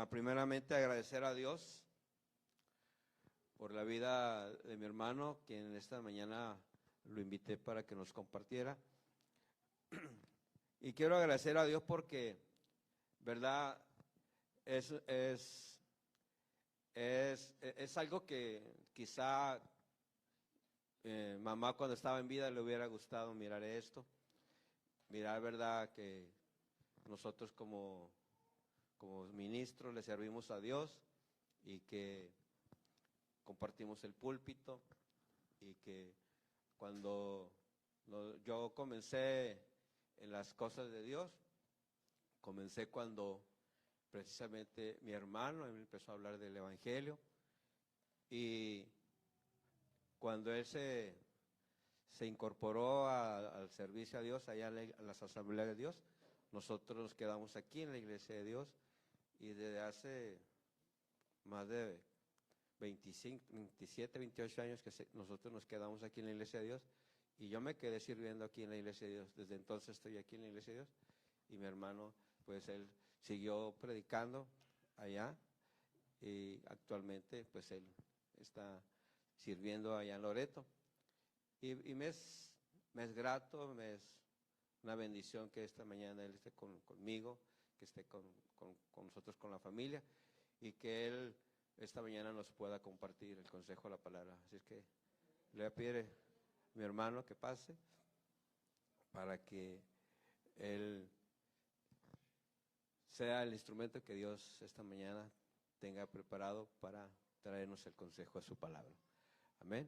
Primeramente agradecer a Dios por la vida de mi hermano, quien esta mañana lo invité para que nos compartiera. Y quiero agradecer a Dios porque, verdad, es algo que quizá mamá cuando estaba en vida le hubiera gustado mirar esto. Mirar, verdad, que nosotros como ministros le servimos a Dios y que compartimos el púlpito, y que cuando yo comencé en las cosas de Dios, comencé cuando precisamente mi hermano empezó a hablar del Evangelio, y cuando él se incorporó al servicio a Dios, allá a las asambleas de Dios, nosotros nos quedamos aquí en la iglesia de Dios, y desde hace más de 25, 27, 28 años que nosotros nos quedamos aquí en la iglesia de Dios, y yo me quedé sirviendo aquí en la iglesia de Dios. Desde entonces estoy aquí en la iglesia de Dios, y mi hermano, pues él siguió predicando allá, y actualmente pues él está sirviendo allá en Loreto, y me es grato, me es una bendición que esta mañana él esté conmigo, que esté con nosotros, con la familia, y que él esta mañana nos pueda compartir el consejo de la palabra. Así es que le voy a pedir a mi hermano que pase para que él sea el instrumento que Dios esta mañana tenga preparado para traernos el consejo de su palabra. Amén.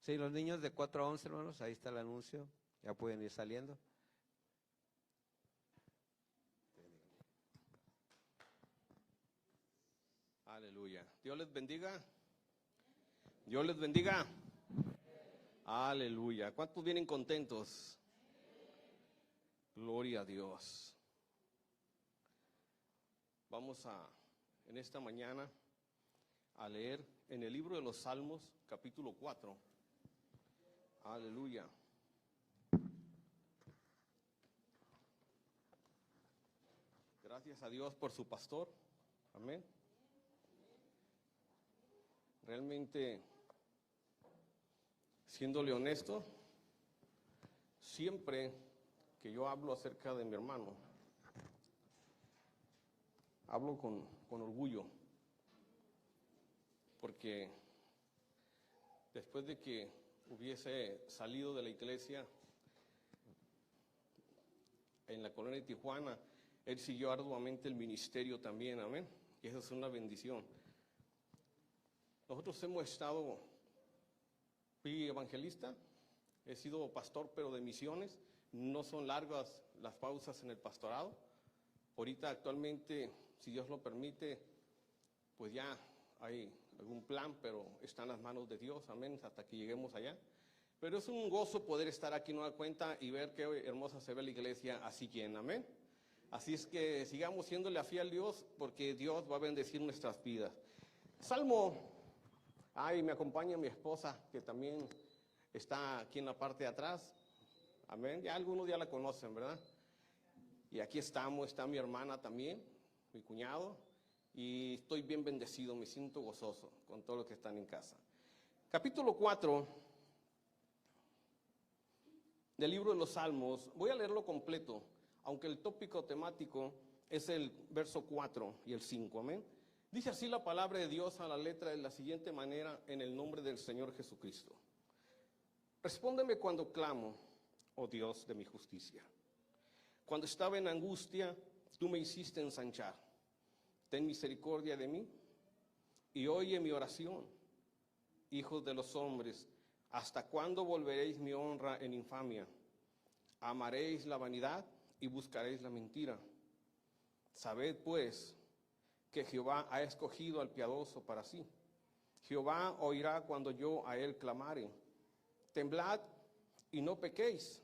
Sí, los niños de 4 a 11, hermanos, ahí está el anuncio, ya pueden ir saliendo. Aleluya. Dios les bendiga. Dios les bendiga. Aleluya. ¿Cuántos vienen contentos? Gloria a Dios. Vamos en esta mañana a leer en el libro de los Salmos, capítulo 4. Aleluya. Gracias a Dios por su pastor. Amén. Realmente, siéndole honesto, siempre que yo hablo acerca de mi hermano, hablo con orgullo, porque después de que hubiese salido de la iglesia en la colonia de Tijuana, él siguió arduamente el ministerio también, amén, y eso es una bendición. Nosotros fui evangelista, he sido pastor, pero de misiones. No son largas las pausas en el pastorado. Ahorita actualmente, si Dios lo permite, pues ya hay algún plan, pero está en las manos de Dios, amén, hasta que lleguemos allá. Pero es un gozo poder estar aquí nueva cuenta y ver qué hermosa se ve la iglesia así llena, amén. Así es que sigamos siéndole fiel a Dios, porque Dios va a bendecir nuestras vidas. Salmo. Me acompaña mi esposa, que también está aquí en la parte de atrás. Amén. Ya algunos ya la conocen, ¿verdad? Y aquí está mi hermana también, mi cuñado. Y estoy bien bendecido, me siento gozoso con todos los que están en casa. Capítulo 4 del libro de los Salmos. Voy a leerlo completo, aunque el tópico temático es el verso 4 y el 5. Amén. Dice así la palabra de Dios a la letra de la siguiente manera, en el nombre del Señor Jesucristo. Respóndeme cuando clamo, oh Dios de mi justicia. Cuando estaba en angustia, tú me hiciste ensanchar. Ten misericordia de mí y oye mi oración. Hijos de los hombres, ¿hasta cuándo volveréis mi honra en infamia? Amaréis la vanidad y buscaréis la mentira. Sabed pues que Jehová ha escogido al piadoso para sí. Jehová oirá cuando yo a él clamare. Temblad y no pequéis.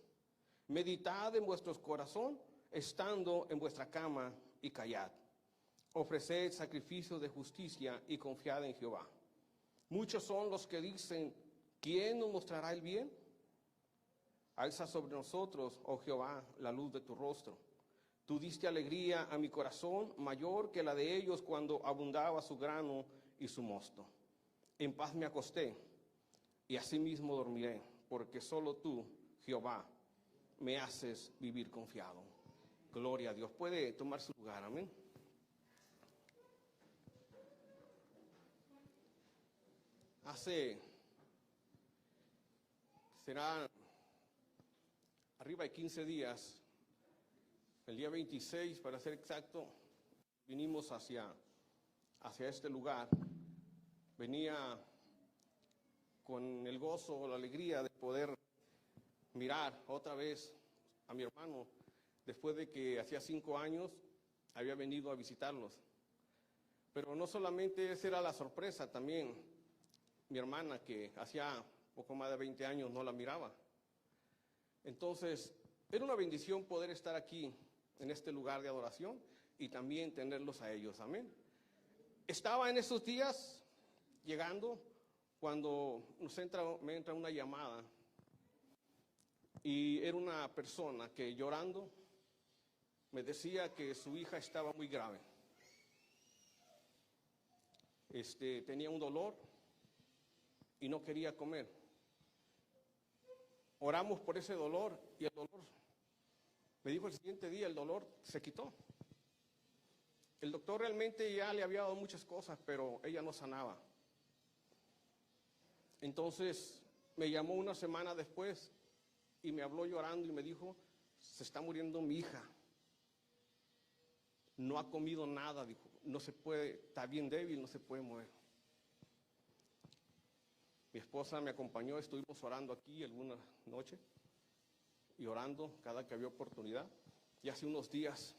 Meditad en vuestros corazón, estando en vuestra cama, y callad. Ofreced sacrificios de justicia y confiad en Jehová. Muchos son los que dicen, ¿quién nos mostrará el bien? Alza sobre nosotros, oh Jehová, la luz de tu rostro. Tú diste alegría a mi corazón, mayor que la de ellos cuando abundaba su grano y su mosto. En paz me acosté y asimismo dormiré, porque solo tú, Jehová, me haces vivir confiado. Gloria a Dios. Puede tomar su lugar, amén. Será arriba de 15 días, el día 26, para ser exacto, vinimos hacia este lugar. Venía con el gozo, la alegría de poder mirar otra vez a mi hermano, después de que hacía 5 años había venido a visitarlos. Pero no solamente esa era la sorpresa, también mi hermana, que hacía poco más de 20 años no la miraba. Entonces, era una bendición poder estar aquí, en este lugar de adoración, y también tenerlos a ellos, amén. Estaba en esos días, llegando, cuando me entra una llamada, y era una persona que llorando me decía que su hija estaba muy grave. Tenía un dolor y no quería comer. Oramos por ese dolor y el dolor, me dijo el siguiente día, el dolor se quitó. El doctor realmente ya le había dado muchas cosas, pero ella no sanaba. Entonces me llamó una semana después y me habló llorando y me dijo: se está muriendo mi hija. No ha comido nada, dijo, no se puede, está bien débil, no se puede mover. Mi esposa me acompañó, estuvimos orando aquí alguna noche y orando cada que había oportunidad. Y hace unos días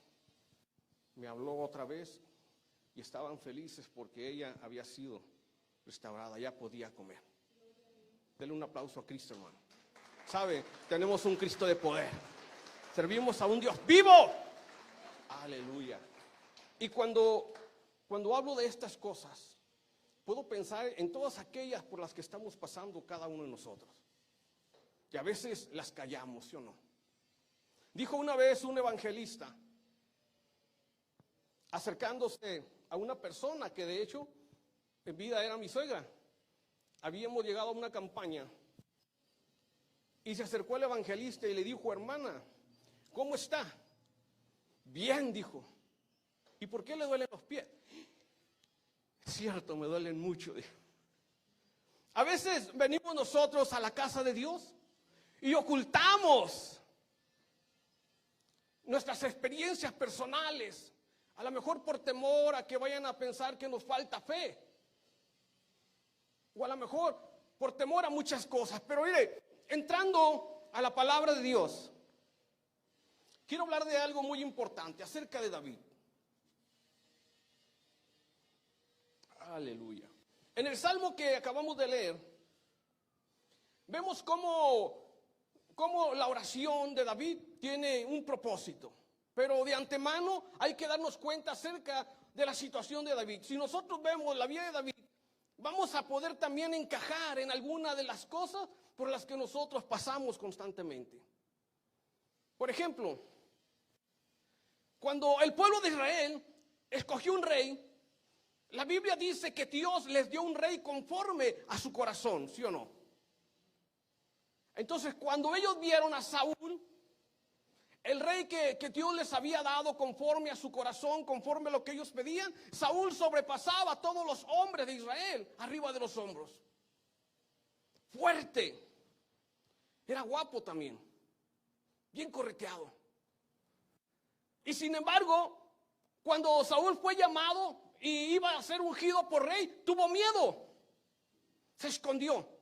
me habló otra vez y estaban felices porque ella había sido restaurada, ya podía comer. Denle un aplauso a Cristo, hermano. ¿Sabe? Tenemos un Cristo de poder. Servimos a un Dios vivo. Aleluya. Y cuando hablo de estas cosas, puedo pensar en todas aquellas por las que estamos pasando cada uno de nosotros. Y a veces las callamos, ¿sí o no? Dijo una vez un evangelista, acercándose a una persona que de hecho en vida era mi suegra. Habíamos llegado a una campaña y se acercó el evangelista y le dijo: hermana, ¿cómo está? Bien, dijo. ¿Y por qué le duelen los pies? Es cierto, me duelen mucho, dijo. A veces venimos nosotros a la casa de Dios y ocultamos nuestras experiencias personales, a lo mejor por temor a que vayan a pensar que nos falta fe, o a lo mejor por temor a muchas cosas. Pero mire, entrando a la palabra de Dios, quiero hablar de algo muy importante acerca de David. Aleluya. En el salmo que acabamos de leer, vemos cómo la oración de David tiene un propósito. Pero de antemano hay que darnos cuenta acerca de la situación de David. Si nosotros vemos la vida de David, vamos a poder también encajar en alguna de las cosas por las que nosotros pasamos constantemente. Por ejemplo, cuando el pueblo de Israel escogió un rey, la Biblia dice que Dios les dio un rey conforme a su corazón, ¿sí o no? Entonces, cuando ellos vieron a Saúl, el rey que Dios les había dado conforme a su corazón, conforme a lo que ellos pedían, Saúl sobrepasaba a todos los hombres de Israel arriba de los hombros. Fuerte. Era guapo también. Bien correteado. Y sin embargo, cuando Saúl fue llamado y iba a ser ungido por rey, tuvo miedo. Se escondió.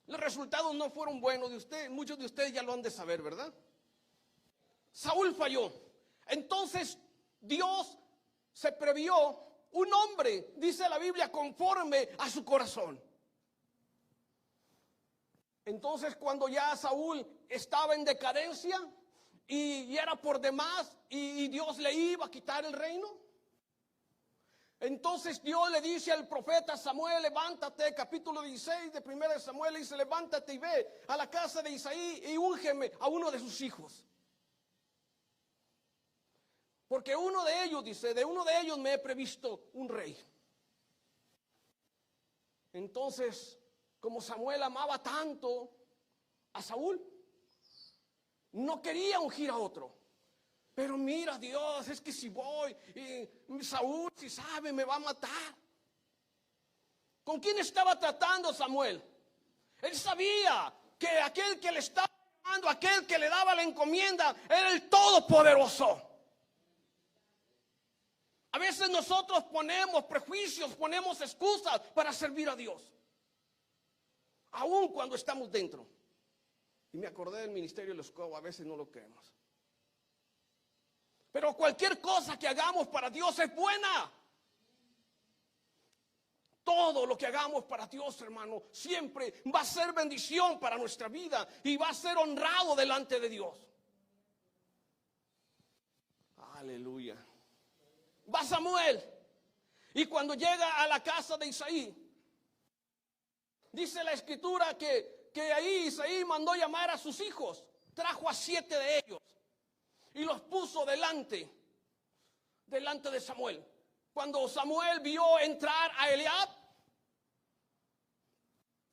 Los resultados no fueron buenos de usted. Muchos de ustedes ya lo han de saber, ¿verdad? Saúl falló. Entonces Dios se previó un hombre, dice la Biblia, conforme a su corazón. Entonces cuando ya Saúl estaba en decadencia y era por demás y Dios le iba a quitar el reino, entonces Dios le dice al profeta Samuel: levántate, capítulo 16 de 1 de Samuel, dice: levántate y ve a la casa de Isaí y úngeme a uno de sus hijos. Porque uno de ellos, dice, de uno de ellos me he previsto un rey. Entonces, como Samuel amaba tanto a Saúl, no quería ungir a otro. Pero mira, Dios, es que si voy, Saúl, si sabe, me va a matar. ¿Con quién estaba tratando Samuel? Él sabía que aquel que le estaba llamando, aquel que le daba la encomienda, era el Todopoderoso. A veces nosotros ponemos prejuicios, ponemos excusas para servir a Dios, aun cuando estamos dentro. Y me acordé del ministerio de los Cobo, a veces no lo creemos. Pero cualquier cosa que hagamos para Dios es buena. Todo lo que hagamos para Dios, hermano, siempre va a ser bendición para nuestra vida y va a ser honrado delante de Dios. Aleluya. Va Samuel, y cuando llega a la casa de Isaí, dice la escritura que ahí Isaí mandó llamar a sus hijos, trajo a 7 de ellos y los puso delante de Samuel. Cuando Samuel vio entrar a Eliab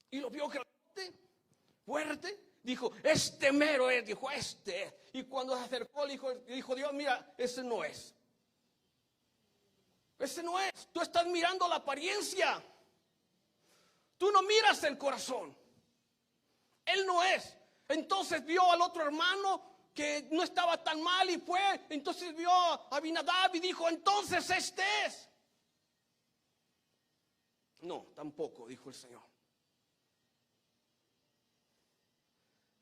y lo vio fuerte, dijo, este mero es, dijo, este es. Y cuando se acercó, dijo Dios, mira, ese no es. Ese no es. Tú estás mirando la apariencia. Tú no miras el corazón. Él no es. Entonces vio al otro hermano que no estaba tan mal y fue. Entonces vio a Abinadab y dijo, entonces este es. No, tampoco, dijo el Señor.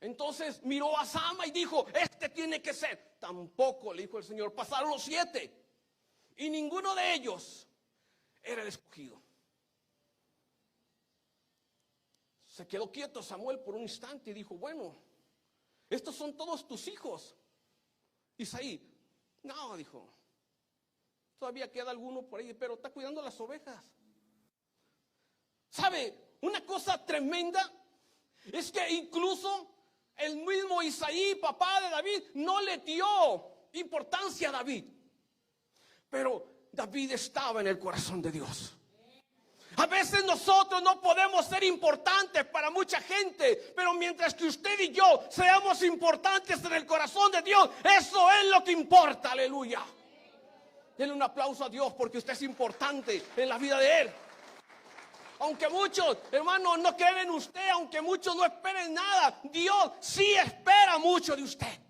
Entonces miró a Sama y dijo, este tiene que ser. Tampoco, le dijo el Señor. Pasaron los 7 y ninguno de ellos era el escogido. Se quedó quieto Samuel por un instante y dijo, bueno, estos son todos tus hijos. Isaí, no, dijo, todavía queda alguno por ahí, pero está cuidando las ovejas. ¿Sabe? Una cosa tremenda es que incluso el mismo Isaí, papá de David, no le dio importancia a David. Pero David estaba en el corazón de Dios. A veces nosotros no podemos ser importantes para mucha gente, pero mientras que usted y yo seamos importantes en el corazón de Dios, eso es lo que importa, aleluya. Denle un aplauso a Dios porque usted es importante en la vida de Él. Aunque muchos, hermanos, no creen en usted, aunque muchos no esperen nada, Dios sí espera mucho de usted.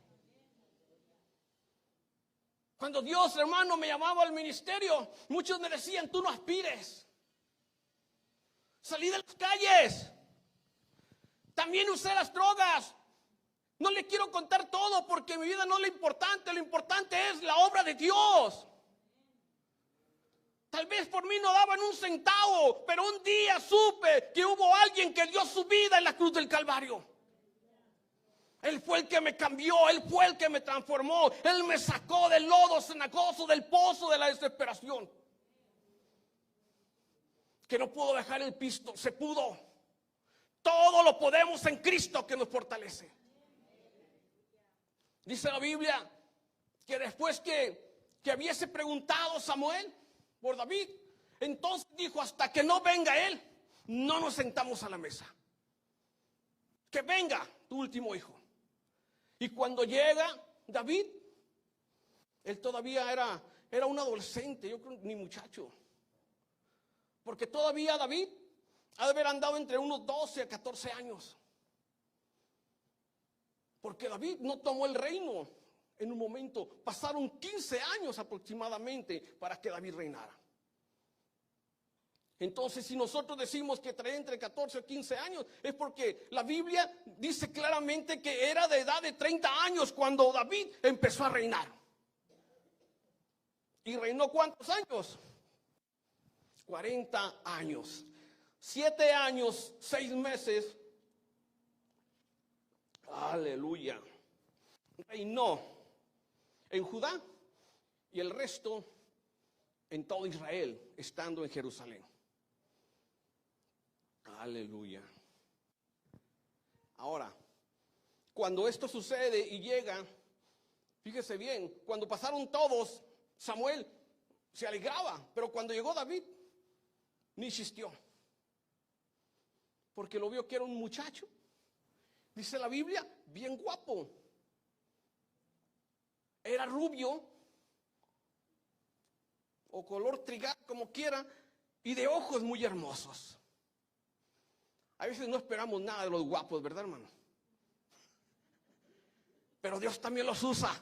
Cuando Dios, hermano, me llamaba al ministerio, muchos me decían, tú no aspires. Salí de las calles. También usé las drogas. No le quiero contar todo porque mi vida no es lo importante es la obra de Dios. Tal vez por mí no daban un centavo, pero un día supe que hubo alguien que dio su vida en la cruz del Calvario. Él fue el que me cambió, Él fue el que me transformó, Él me sacó del lodo cenagoso, del pozo de la desesperación. Que no pudo dejar el pisto, se pudo. Todo lo podemos en Cristo que nos fortalece. Dice la Biblia que después que hubiese preguntado Samuel por David, entonces dijo, hasta que no venga él, no nos sentamos a la mesa. Que venga tu último hijo. Y cuando llega David, él todavía era un adolescente, yo creo ni muchacho. Porque todavía David ha de haber andado entre unos 12 a 14 años. Porque David no tomó el reino en un momento. Pasaron 15 años aproximadamente para que David reinara. Entonces, si nosotros decimos que trae entre 14 o 15 años, es porque la Biblia dice claramente que era de edad de 30 años cuando David empezó a reinar. ¿Y reinó cuántos años? 40 años. 7 años, 6 meses. Aleluya. Reinó en Judá y el resto en todo Israel, estando en Jerusalén. Aleluya. Ahora, cuando esto sucede y llega, fíjese bien, cuando pasaron todos Samuel se alegraba, pero cuando llegó David, ni insistió. Porque lo vio que era un muchacho, dice la Biblia, bien guapo. Era rubio, o color trigal, como quiera, y de ojos muy hermosos. A veces no esperamos nada de los guapos, ¿verdad, hermano? Pero Dios también los usa.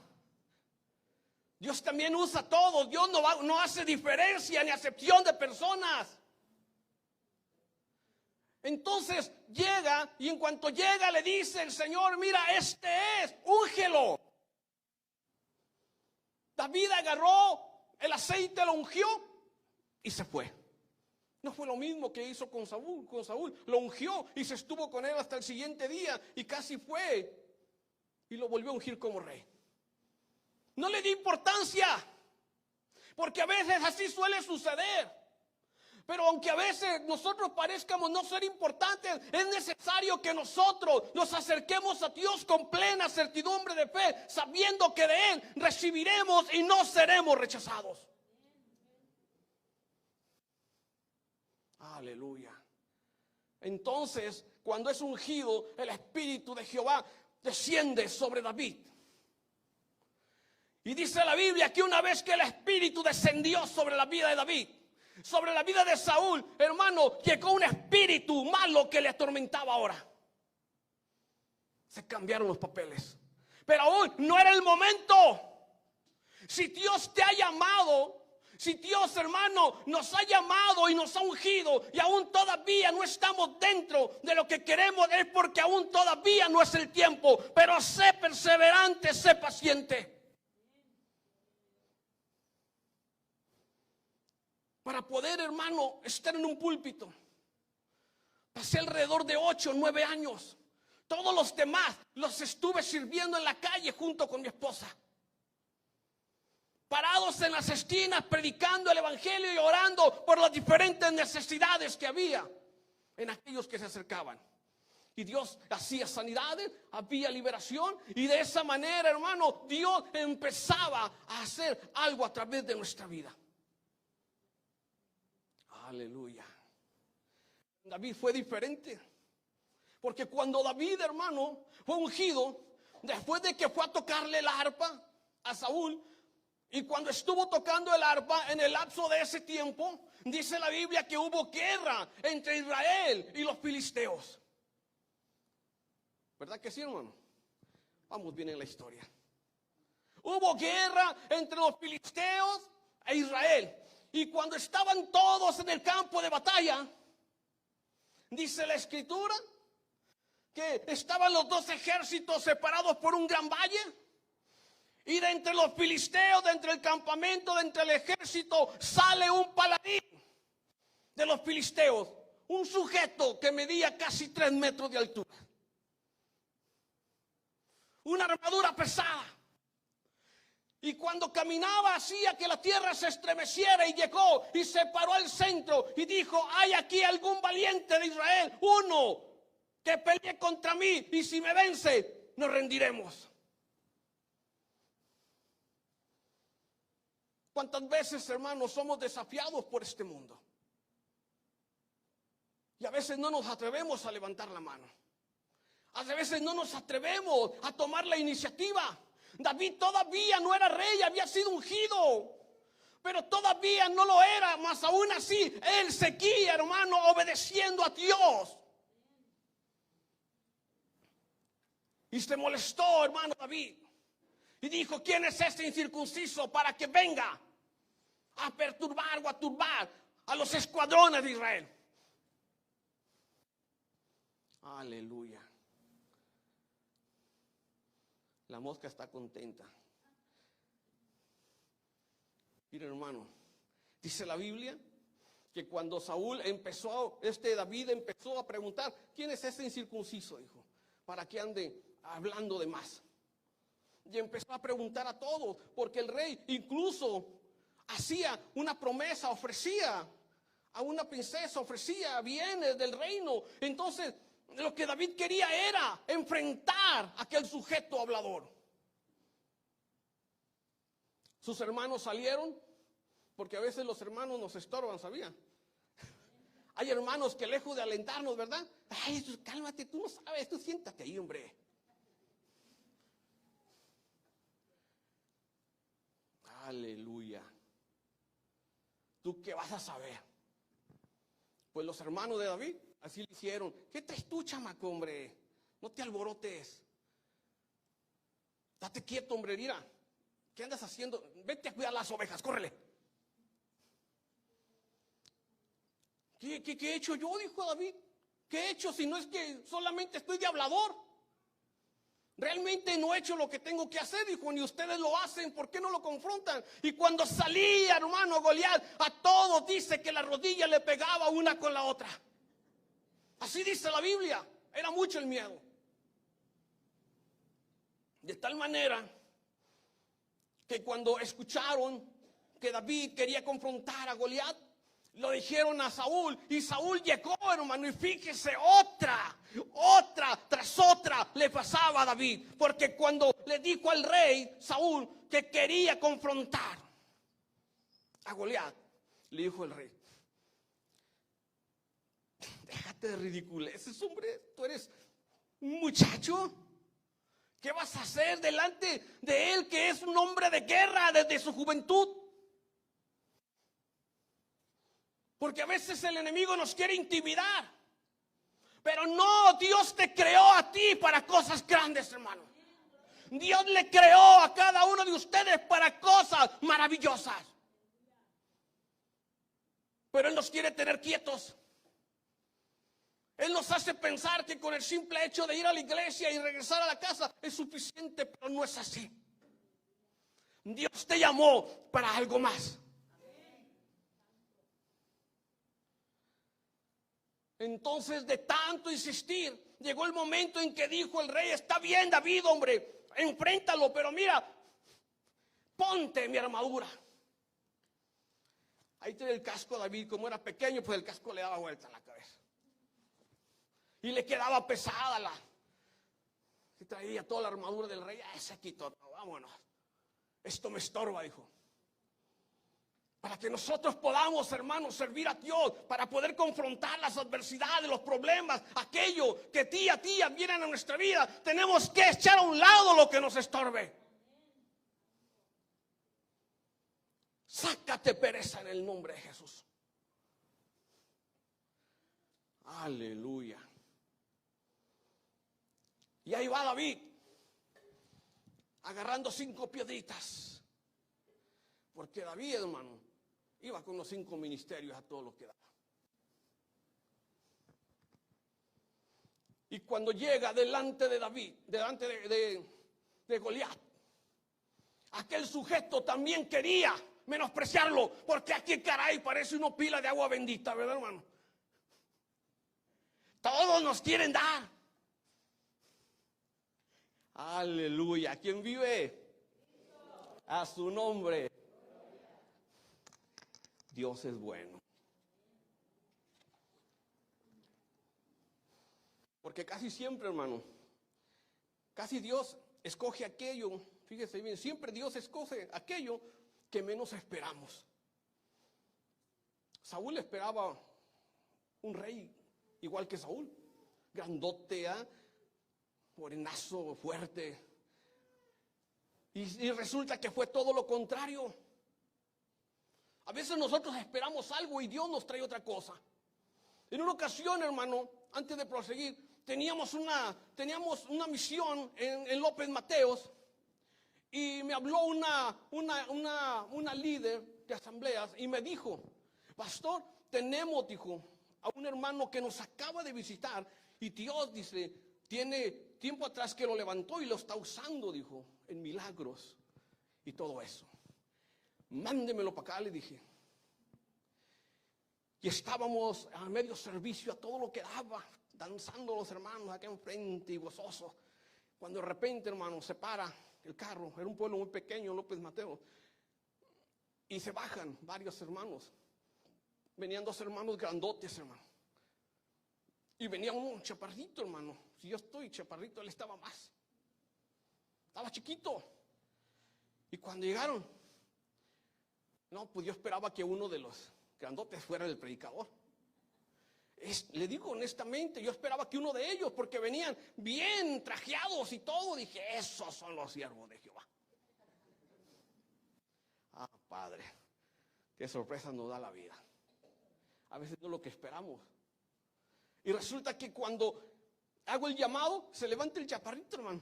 Dios también usa a todos. Dios no hace diferencia ni acepción de personas. Entonces llega, y en cuanto llega le dice el Señor, mira, este es, úngelo. David agarró el aceite, lo ungió y se fue. No fue lo mismo que hizo con Saúl. Con Saúl lo ungió y se estuvo con él hasta el siguiente día y casi fue y lo volvió a ungir como rey. No le di importancia, porque a veces así suele suceder. Pero aunque a veces nosotros parezcamos no ser importantes, es necesario que nosotros nos acerquemos a Dios con plena certidumbre de fe, sabiendo que de Él recibiremos y no seremos rechazados. Aleluya. Entonces, cuando es ungido, el Espíritu de Jehová desciende sobre David. Y dice la Biblia que una vez que el Espíritu descendió sobre la vida de David, sobre la vida de Saúl, hermano, llegó un espíritu malo que le atormentaba ahora. Se cambiaron los papeles. Pero aún no era el momento. Si Dios te ha llamado, si Dios, hermano, nos ha llamado y nos ha ungido y aún todavía no estamos dentro de lo que queremos, es porque aún todavía no es el tiempo. Pero sé perseverante, sé paciente. Para poder, hermano, estar en un púlpito, pasé alrededor de 8 o 9 años. Todos los demás los estuve sirviendo en la calle junto con mi esposa. Parados en las esquinas, predicando el evangelio y orando por las diferentes necesidades que había en aquellos que se acercaban. Y Dios hacía sanidades, había liberación, y de esa manera, hermano, Dios empezaba a hacer algo a través de nuestra vida. Aleluya. David fue diferente, porque cuando David, hermano, fue ungido, después de que fue a tocarle el arpa a Saúl, y cuando estuvo tocando el arpa, en el lapso de ese tiempo, dice la Biblia que hubo guerra entre Israel y los filisteos. ¿Verdad que sí, hermano? Vamos bien en la historia. Hubo guerra entre los filisteos e Israel. Y cuando estaban todos en el campo de batalla, dice la escritura que estaban los dos ejércitos separados por un gran valle. Y de entre los filisteos, de entre el campamento, de entre el ejército, sale un paladín de los filisteos. Un sujeto que medía casi 3 metros de altura. Una armadura pesada. Y cuando caminaba hacía que la tierra se estremeciera y llegó y se paró al centro y dijo, ¿hay aquí algún valiente de Israel? Uno que pelee contra mí y si me vence nos rendiremos. ¿Cuántas veces, hermanos, somos desafiados por este mundo? Y a veces no nos atrevemos a levantar la mano. A veces no nos atrevemos a tomar la iniciativa. David todavía no era rey, había sido ungido, pero todavía no lo era, mas aún así él seguía, hermano, obedeciendo a Dios. Y se molestó, hermano David, y dijo, ¿quién es este incircunciso para que venga a perturbar o a turbar a los escuadrones de Israel? Aleluya. La mosca está contenta. Miren, hermano, dice la Biblia que cuando David empezó a preguntar, ¿quién es ese incircunciso, hijo? Para que ande hablando de más. Y empezó a preguntar a todos, porque el rey incluso hacía una promesa, ofrecía a una princesa, ofrecía bienes del reino. Entonces, lo que David quería era enfrentar a aquel sujeto hablador. Sus hermanos salieron, porque a veces los hermanos nos estorban, ¿sabían? Hay hermanos que lejos de alentarnos, ¿verdad? Ay, cálmate, tú no sabes, tú siéntate ahí, hombre. Aleluya. ¿Tú qué vas a saber? Pues los hermanos de David así le hicieron. ¿Qué traes tú, chamaco, hombre? No te alborotes. Date quieto, hombre, mira. ¿Qué andas haciendo? Vete a cuidar las ovejas, córrele. ¿Qué he hecho yo? Dijo David. ¿Qué he hecho si no es que solamente estoy de hablador? Realmente no he hecho lo que tengo que hacer, dijo, ni ustedes lo hacen, ¿por qué no lo confrontan? Y cuando salía, hermano, Goliat, a todos dice que la rodilla le pegaba una con la otra. Así dice la Biblia, era mucho el miedo. De tal manera que cuando escucharon que David quería confrontar a Goliat, lo dijeron a Saúl, y Saúl llegó, hermano, y fíjese, otra tras otra le pasaba a David, porque cuando le dijo al rey Saúl que quería confrontar a Goliat, le dijo el rey: déjate de ridiculeces, hombre, tú eres un muchacho. ¿Qué vas a hacer delante de él, que es un hombre de guerra desde su juventud? Porque a veces el enemigo nos quiere intimidar. Pero no, Dios te creó a ti para cosas grandes, hermano. Dios le creó a cada uno de ustedes para cosas maravillosas. Pero Él nos quiere tener quietos. Él nos hace pensar que con el simple hecho de ir a la iglesia y regresar a la casa es suficiente, pero no es así. Dios te llamó para algo más. Entonces, de tanto insistir, llegó el momento en que dijo el rey: está bien, David, hombre, enfréntalo, pero mira, ponte mi armadura. Ahí tiene el casco. David, como era pequeño, pues el casco le daba vuelta en la cabeza y le quedaba pesada y traía toda la armadura del rey. Se quitó todo, vámonos, esto me estorba, dijo. Para que nosotros podamos, hermanos, servir a Dios, para poder confrontar las adversidades, los problemas, aquello que día a día vienen a nuestra vida, tenemos que echar a un lado lo que nos estorbe. Sácate pereza en el nombre de Jesús. Aleluya. Y ahí va David, agarrando 5 piedritas. Porque David, hermano, iba con los 5 ministerios a todo lo que daba. Y cuando llega delante de David, delante de Goliat, aquel sujeto también quería menospreciarlo, porque aquí, caray, parece una pila de agua bendita, ¿verdad, hermano? Todos nos quieren dar. Aleluya. ¿Quién vive? A su nombre. Dios es bueno. Porque casi siempre, hermano, casi Dios escoge aquello, fíjese bien, siempre Dios escoge aquello que menos esperamos. Saúl esperaba un rey igual que Saúl, grandote, morenazo, fuerte. Y resulta que fue todo lo contrario. A veces nosotros esperamos algo y Dios nos trae otra cosa. En una ocasión, hermano, antes de proseguir, teníamos una misión en López Mateos, y me habló una líder de asambleas y me dijo: pastor, tenemos, dijo, a un hermano que nos acaba de visitar, y Dios, dice, tiene tiempo atrás que lo levantó y lo está usando, dijo, en milagros y todo eso. Mándemelo para acá, le dije. Y estábamos a medio servicio, a todo lo que daba, danzando los hermanos acá enfrente y gozosos, cuando de repente, hermano, se para el carro. Era un pueblo muy pequeño, López Mateos, y se bajan varios hermanos. Venían 2 hermanos grandotes, hermano, y venía un chaparrito, hermano. Si yo estoy chaparrito, él estaba más, estaba chiquito. Y cuando llegaron, No, pues yo esperaba que uno de los grandotes fuera el predicador. Le digo honestamente, yo esperaba que uno de ellos, porque venían bien trajeados y todo, dije, esos son los siervos de Jehová. Ah, Padre, qué sorpresa nos da la vida. A veces no es lo que esperamos. Y resulta que cuando hago el llamado, se levanta el chaparrito, hermano.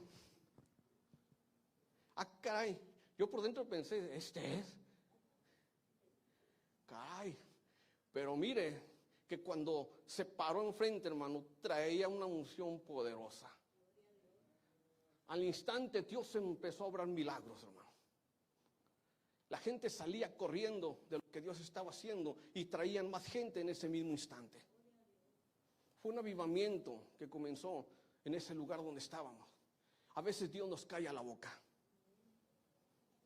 Ah, caray. Yo por dentro pensé, este es. Caray. Pero mire, que cuando se paró enfrente, hermano, traía una unción poderosa. Al instante Dios empezó a obrar milagros, hermano. La gente salía corriendo de lo que Dios estaba haciendo y traían más gente en ese mismo instante. Fue un avivamiento que comenzó en ese lugar donde estábamos. A veces Dios nos calla la boca.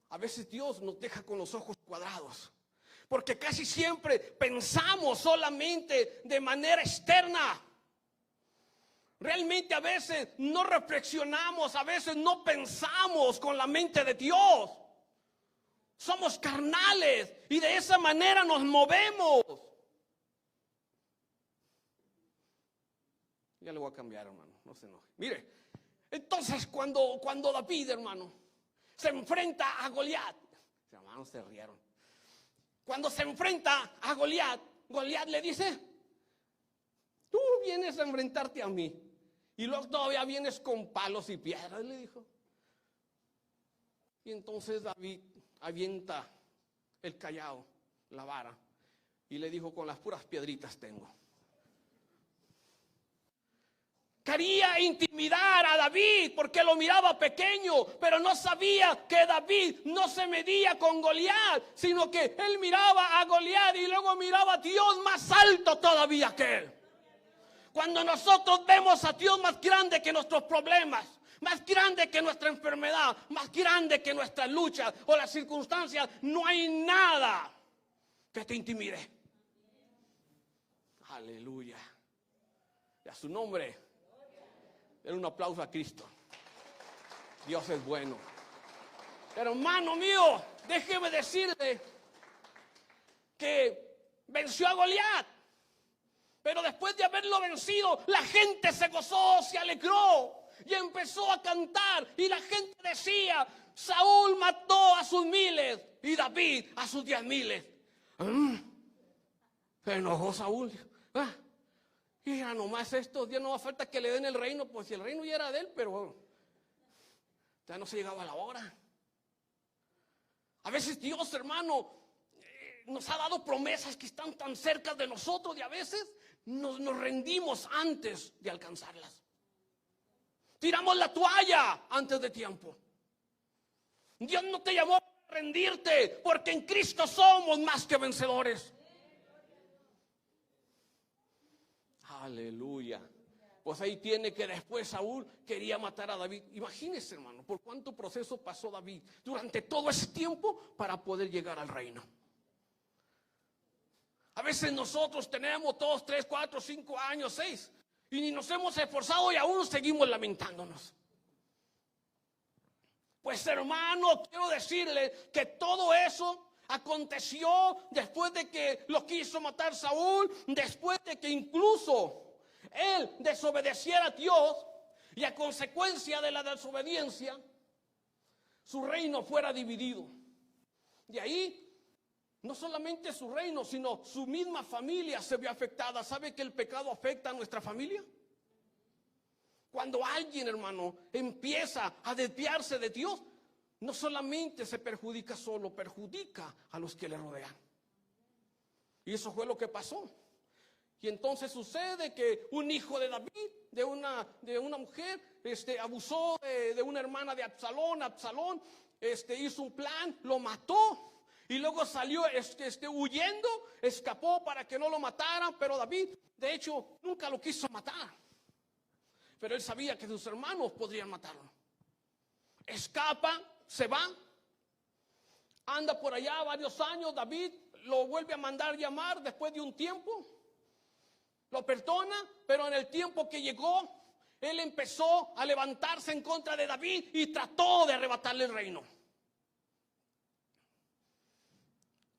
A veces Dios nos deja con los ojos cuadrados. Porque casi siempre pensamos solamente de manera externa. Realmente a veces no reflexionamos, a veces no pensamos con la mente de Dios. Somos carnales y de esa manera nos movemos. Ya le voy a cambiar, hermano, no se enoje. Mire, entonces cuando David, hermano, se enfrenta a Goliat, hermanos se rieron. Cuando se enfrenta a Goliat, Goliat le dice, tú vienes a enfrentarte a mí y luego todavía vienes con palos y piedras, le dijo. Y entonces David avienta el callado, la vara, y le dijo, con las puras piedritas tengo. Quería intimidar a David porque lo miraba pequeño, pero no sabía que David no se medía con Goliat, sino que él miraba a Goliat y luego miraba a Dios más alto todavía que él. Cuando nosotros vemos a Dios más grande que nuestros problemas, más grande que nuestra enfermedad, más grande que nuestras luchas o las circunstancias, no hay nada que te intimide. Aleluya. Y a su nombre, den un aplauso a Cristo. Dios es bueno. Pero hermano mío, déjeme decirle que venció a Goliat. Pero después de haberlo vencido, la gente se gozó, se alegró y empezó a cantar. Y la gente decía, Saúl mató a sus miles y David a sus 10,000. Se enojó Saúl. Y ya nomás estos días no va falta que le den el reino, pues si el reino ya era de él, pero ya no se llegaba a la hora. A veces Dios, hermano, nos ha dado promesas que están tan cerca de nosotros y a veces nos rendimos antes de alcanzarlas. Tiramos la toalla antes de tiempo. Dios no te llamó a rendirte, porque en Cristo somos más que vencedores. Aleluya. Pues ahí tiene que después Saúl quería matar a David. Imagínese, hermano, por cuánto proceso pasó David durante todo ese tiempo para poder llegar al reino. A veces nosotros tenemos 2, 3, 4, 5 años, 6 y ni nos hemos esforzado y aún seguimos lamentándonos. Pues hermano, quiero decirle que todo eso aconteció después de que lo quiso matar Saúl, después de que incluso él desobedeciera a Dios y a consecuencia de la desobediencia su reino fuera dividido. De ahí no solamente su reino, sino su misma familia se vio afectada. ¿Sabe que el pecado afecta a nuestra familia? Cuando alguien, hermano, empieza a desviarse de Dios, no solamente se perjudica solo, perjudica a los que le rodean. Y eso fue lo que pasó. Y entonces sucede que un hijo de David, de una mujer, abusó de una hermana de Absalón. Absalón hizo un plan, lo mató. Y luego salió huyendo, escapó para que no lo mataran. Pero David, de hecho, nunca lo quiso matar. Pero él sabía que sus hermanos podrían matarlo. Escapa, se va, anda por allá varios años. David lo vuelve a mandar llamar después de un tiempo. Lo perdona, pero en el tiempo que llegó, él empezó a levantarse en contra de David y trató de arrebatarle el reino.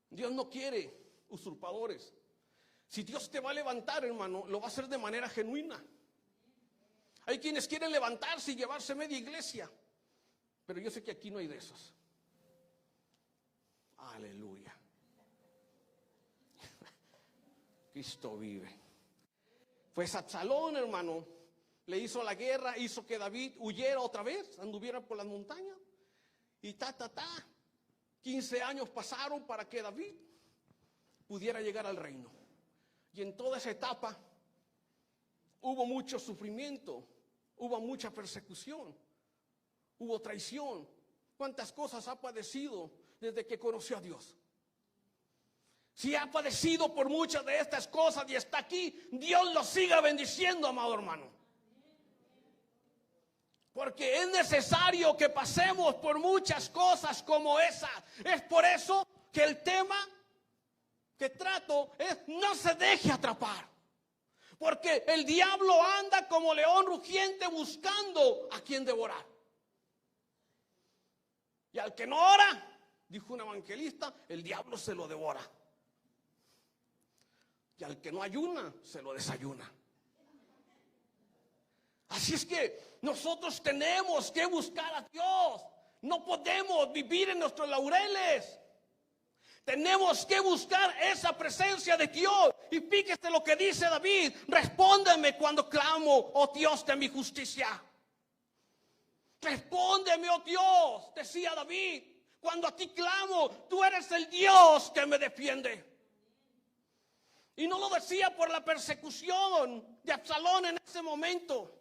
Dios no quiere usurpadores. Si Dios te va a levantar, hermano, lo va a hacer de manera genuina. Hay quienes quieren levantarse y llevarse media iglesia, pero yo sé que aquí no hay de esos. Aleluya. Cristo vive. Pues Absalón, hermano, le hizo la guerra, hizo que David huyera otra vez, anduviera por las montañas. Y 15 años pasaron para que David pudiera llegar al reino. Y en toda esa etapa hubo mucho sufrimiento, hubo mucha persecución, hubo traición. ¿Cuántas cosas ha padecido desde que conoció a Dios? Si ha padecido por muchas de estas cosas y está aquí, Dios lo siga bendiciendo, amado hermano. Porque es necesario que pasemos por muchas cosas como esa. Es por eso que el tema que trato es: no se deje atrapar. Porque el diablo anda como león rugiente buscando a quien devorar. Y al que no ora, dijo un evangelista, el diablo se lo devora. Y al que no ayuna, se lo desayuna. Así es que nosotros tenemos que buscar a Dios. No podemos vivir en nuestros laureles. Tenemos que buscar esa presencia de Dios. Y fíjese lo que dice David: respóndeme cuando clamo, oh Dios de mi justicia. Respóndeme, oh Dios, decía David, cuando a ti clamo. Tú eres el Dios que me defiende. Y no lo decía por la persecución de Absalón en ese momento.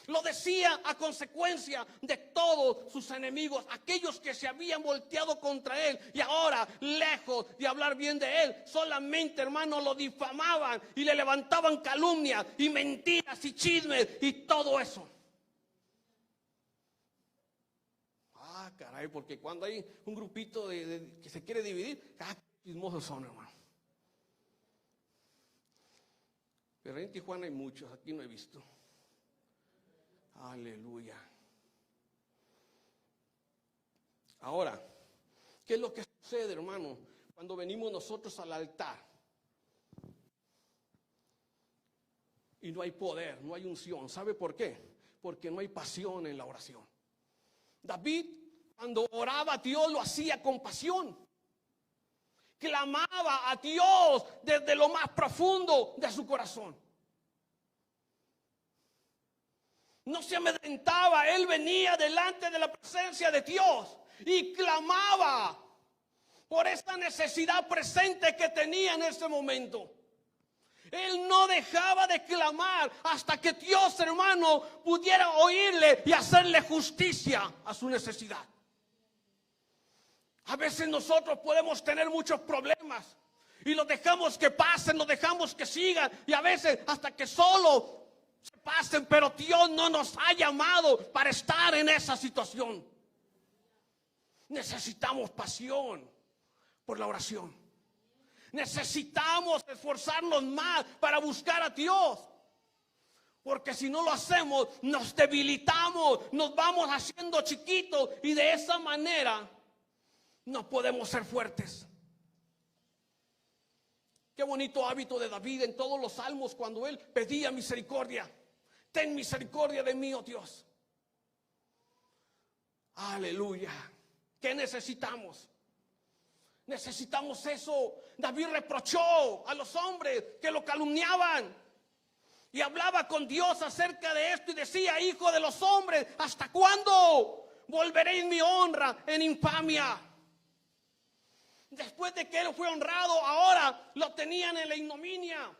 Lo decía a consecuencia de todos sus enemigos, aquellos que se habían volteado contra él y ahora, lejos de hablar bien de él, solamente, hermano, lo difamaban y le levantaban calumnias y mentiras y chismes y todo eso. Ah, caray, porque cuando hay un grupito que se quiere dividir, chismosos son, hermano. Pero en Tijuana hay muchos, aquí no he visto. Aleluya. Ahora, ¿qué es lo que sucede, hermano, cuando venimos nosotros al altar? Y no hay poder, no hay unción. ¿Sabe por qué? Porque no hay pasión en la oración. David, cuando oraba a Dios, lo hacía con pasión. Clamaba a Dios desde lo más profundo de su corazón. No se amedrentaba, él venía delante de la presencia de Dios y clamaba por esa necesidad presente que tenía en ese momento. Él no dejaba de clamar hasta que Dios, hermano, pudiera oírle y hacerle justicia a su necesidad. A veces nosotros podemos tener muchos problemas y los dejamos que pasen, los dejamos que sigan, y a veces hasta que solo se pasen, pero Dios no nos ha llamado para estar en esa situación. Necesitamos pasión por la oración. Necesitamos esforzarnos más para buscar a Dios. Porque si no lo hacemos, nos debilitamos, nos vamos haciendo chiquitos y de esa manera no podemos ser fuertes. Qué bonito hábito de David en todos los salmos cuando él pedía misericordia. Ten misericordia de mí, oh Dios. Aleluya. ¿Qué necesitamos? Necesitamos eso. David reprochó a los hombres que lo calumniaban y hablaba con Dios acerca de esto y decía: hijo de los hombres, ¿hasta cuándo volveré en mi honra en infamia? Después de que él fue honrado, ahora lo tenían en la ignominia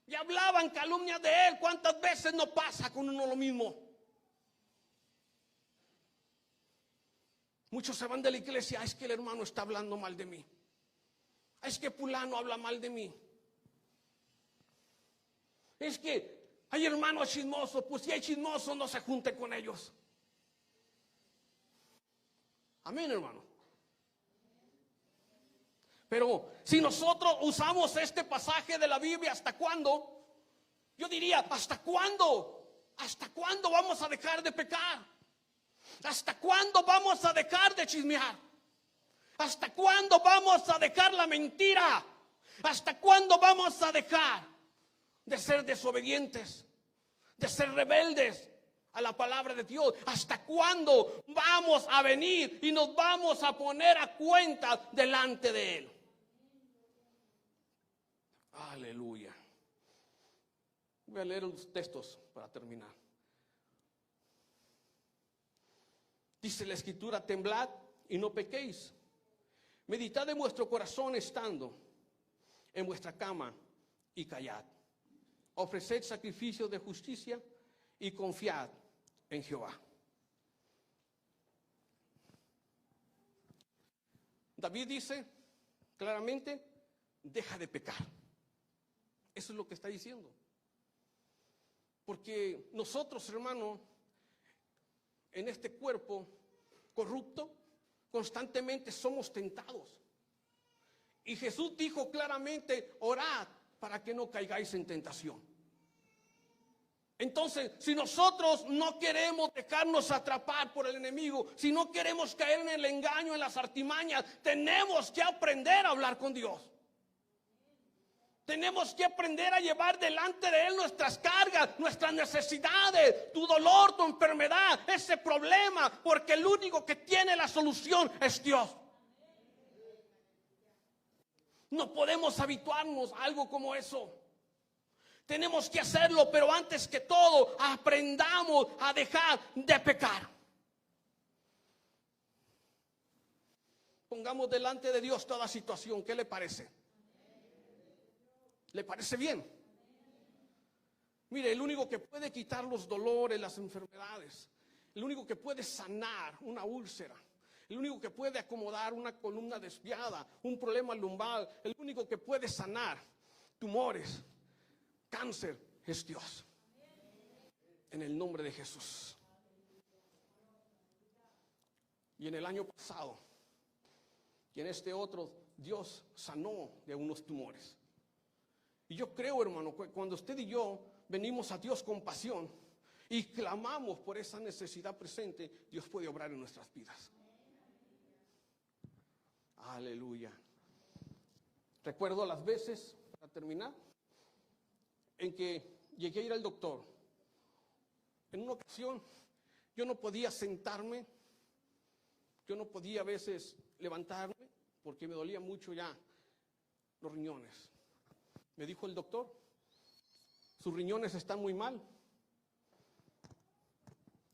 y hablaban calumnias de él. ¿Cuántas veces no pasa con uno lo mismo? Muchos se van de la iglesia: es que el hermano está hablando mal de mí, es que fulano habla mal de mí, es que hay hermanos chismosos. Pues si hay chismosos, no se junte con ellos. Amén, hermano. Pero si nosotros usamos este pasaje de la Biblia, ¿hasta cuándo? Yo diría: ¿hasta cuándo? ¿Hasta cuándo vamos a dejar de pecar? ¿Hasta cuándo vamos a dejar de chismear? ¿Hasta cuándo vamos a dejar la mentira? ¿Hasta cuándo vamos a dejar de ser desobedientes, de ser rebeldes a la palabra de Dios? ¿Hasta cuándo vamos a venir y nos vamos a poner a cuenta delante de Él? Aleluya. Voy a leer los textos para terminar. Dice la Escritura: temblad y no pequéis. Meditad en vuestro corazón estando en vuestra cama y callad. Ofreced sacrificios de justicia y confiad en Jehová. David dice claramente: deja de pecar. Eso es lo que está diciendo. Porque nosotros, hermano, en este cuerpo corrupto, constantemente somos tentados. Y Jesús dijo claramente: orad para que no caigáis en tentación. Entonces, si nosotros no queremos dejarnos atrapar por el enemigo, si no queremos caer en el engaño, en las artimañas, tenemos que aprender a hablar con Dios. Tenemos que aprender a llevar delante de Él nuestras cargas, nuestras necesidades, tu dolor, tu enfermedad, ese problema, porque el único que tiene la solución es Dios. No podemos habituarnos a algo como eso. Tenemos que hacerlo, pero antes que todo, aprendamos a dejar de pecar. Pongamos delante de Dios toda situación. ¿Qué le parece? ¿Le parece bien? Mire, el único que puede quitar los dolores, las enfermedades, el único que puede sanar una úlcera, el único que puede acomodar una columna desviada, un problema lumbar, el único que puede sanar tumores, cáncer, es Dios. En el nombre de Jesús. Y en el año pasado, y en este otro, Dios sanó de unos tumores. Y yo creo, hermano, cuando usted y yo venimos a Dios con pasión y clamamos por esa necesidad presente, Dios puede obrar en nuestras vidas. Aleluya. Recuerdo las veces, para terminar, en que llegué a ir al doctor. En una ocasión, yo no podía sentarme, yo no podía a veces levantarme, porque me dolía mucho ya los riñones. Me dijo el doctor: sus riñones están muy mal,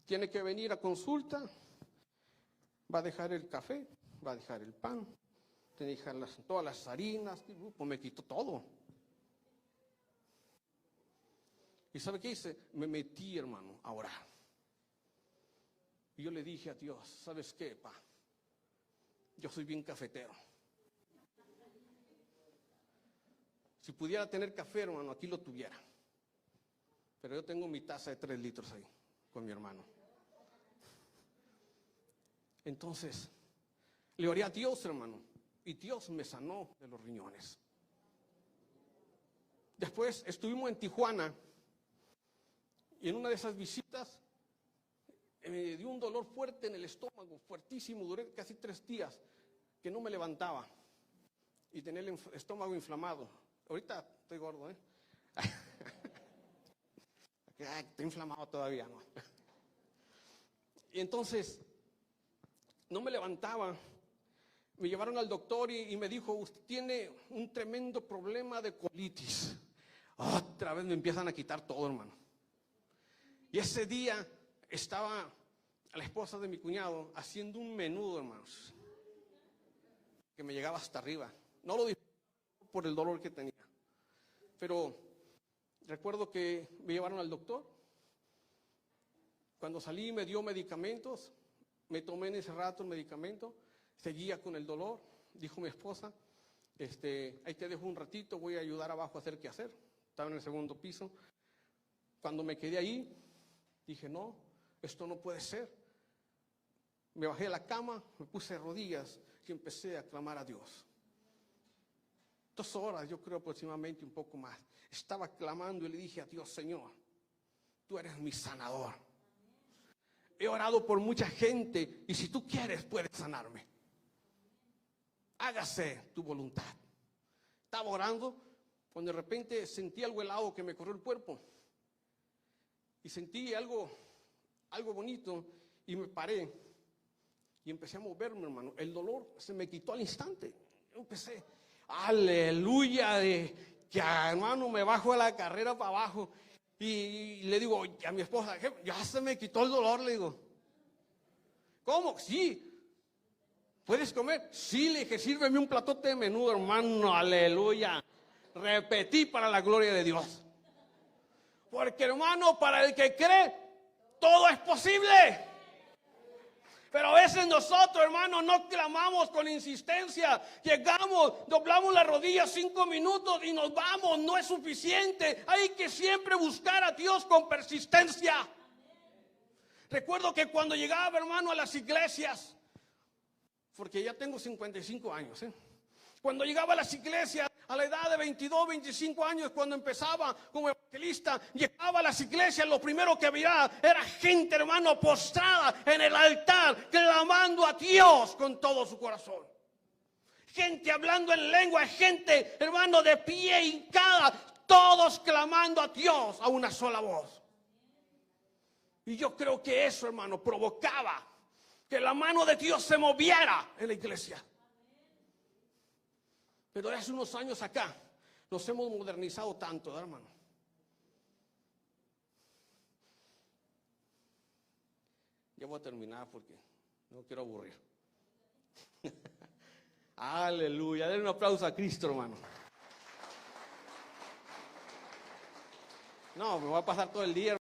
tiene que venir a consulta, va a dejar el café, va a dejar el pan, tiene que dejar todas las harinas. Pues me quitó todo. ¿Y sabe qué hice? Me metí, hermano, a orar. Y yo le dije a Dios: ¿sabes qué, pa? Yo soy bien cafetero. Si pudiera tener café, hermano, aquí lo tuviera. Pero yo tengo mi taza de 3 litros ahí, con mi hermano. Entonces, le oré a Dios, hermano, y Dios me sanó de los riñones. Después estuvimos en Tijuana, y en una de esas visitas me dio un dolor fuerte en el estómago, fuertísimo. Duré casi 3 días que no me levantaba y tenía el estómago inflamado. Ahorita estoy gordo, Estoy inflamado todavía, ¿no? Y entonces no me levantaba. Me llevaron al doctor y me dijo: usted tiene un tremendo problema de colitis. Otra vez me empiezan a quitar todo, hermano. Y ese día estaba la esposa de mi cuñado haciendo un menudo, hermanos, que me llegaba hasta arriba. No lo disfruté por el dolor que tenía. Pero recuerdo que me llevaron al doctor. Cuando salí me dio medicamentos. Me tomé en ese rato el medicamento. Seguía con el dolor. Dijo mi esposa: ahí te dejo un ratito, voy a ayudar abajo a hacer qué hacer. Estaba en el 2º piso. Cuando me quedé ahí, dije: no, esto no puede ser. Me bajé de la cama, me puse de rodillas y empecé a clamar a Dios. 2 horas, yo creo aproximadamente, un poco más. Estaba clamando y le dije a Dios: Señor, tú eres mi sanador. He orado por mucha gente y si tú quieres puedes sanarme. hágase tu voluntad. Estaba orando cuando de repente sentí algo helado que me corrió el cuerpo. Y sentí algo bonito y me paré y empecé a moverme, hermano. El dolor se me quitó al instante. Yo empecé, aleluya, que hermano me bajo de la carrera para abajo y le digo a mi esposa, ya se me quitó el dolor, le digo. ¿Cómo? Sí. ¿Puedes comer? Sí, le dije, sírveme un platote de menudo, hermano, aleluya. Repetí para la gloria de Dios. Porque, hermano, para el que cree, todo es posible. Pero a veces nosotros, hermano, no clamamos con insistencia. Llegamos, doblamos las rodillas 5 minutos y nos vamos. No es suficiente. Hay que siempre buscar a Dios con persistencia. Recuerdo que cuando llegaba, hermano, a las iglesias, porque ya tengo 55 años, cuando llegaba a las iglesias, a la edad de 22, 25 años, cuando empezaba como evangelista, llegaba a las iglesias, lo primero que veía era gente, hermano, postrada en el altar, clamando a Dios con todo su corazón. Gente hablando en lengua, gente, hermano, de pie hincada, todos clamando a Dios a una sola voz. Y yo creo que eso, hermano, provocaba que la mano de Dios se moviera en la iglesia. Pero hace unos años acá nos hemos modernizado tanto, ¿verdad, hermano? Ya voy a terminar porque no quiero aburrir. Aleluya, denle un aplauso a Cristo, hermano. No, me voy a pasar todo el día.